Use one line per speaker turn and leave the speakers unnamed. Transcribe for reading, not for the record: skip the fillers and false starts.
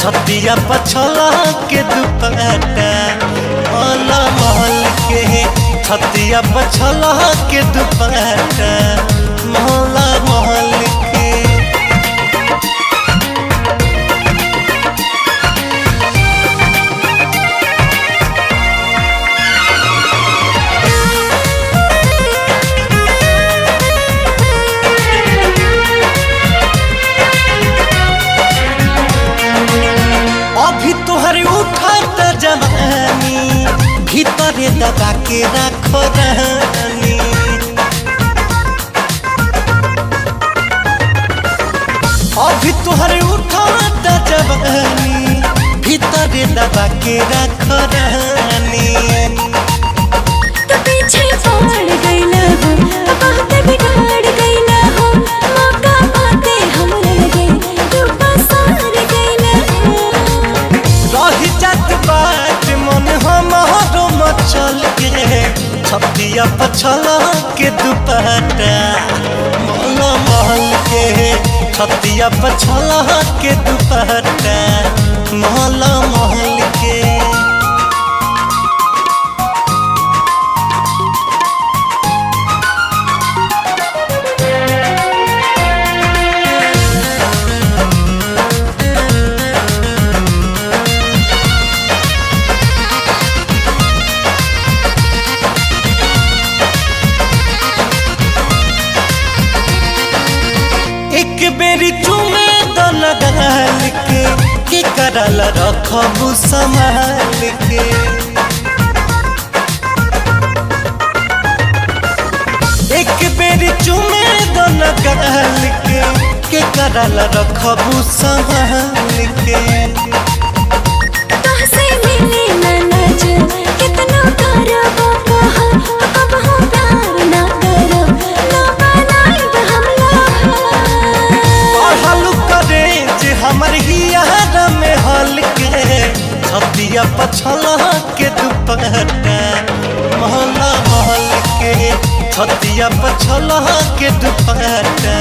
छतिया पछला के दुपट्टा महल महल के छतिया पछला के दुपट्टा महल महल के। अभी तुहरे उठत जवानी भीतरे दबा के रखो रानी। अभी तुहरे उठत जवानी भीतरे दबा के रखो रानी।
तो पीछे पड़ गइला हो बहुत बिगाड़ गइला हो मौका पाते हमरा लगे तू पसार गइला हो।
रही जात बात मन हमारो मचल के छतिया पछला के दुपट्टा महल महल के छतिया पछला के दुपट्टा महल महल के। एक बेरी चुमे तो लगाल के करल रखबू संभाल के। एक बेरी चुमे तो लगाल के करल रखबू संभाल के।
तोहसे मिले ना नजर कितना करबो कहा अब हम प्यार ना करो ना बनाइब हम लोग।
पढ़ल करे जे हमर हियार में हल के छतिया पछला के दुपट्टा महल महल के छतिया पछला के दुपट्टा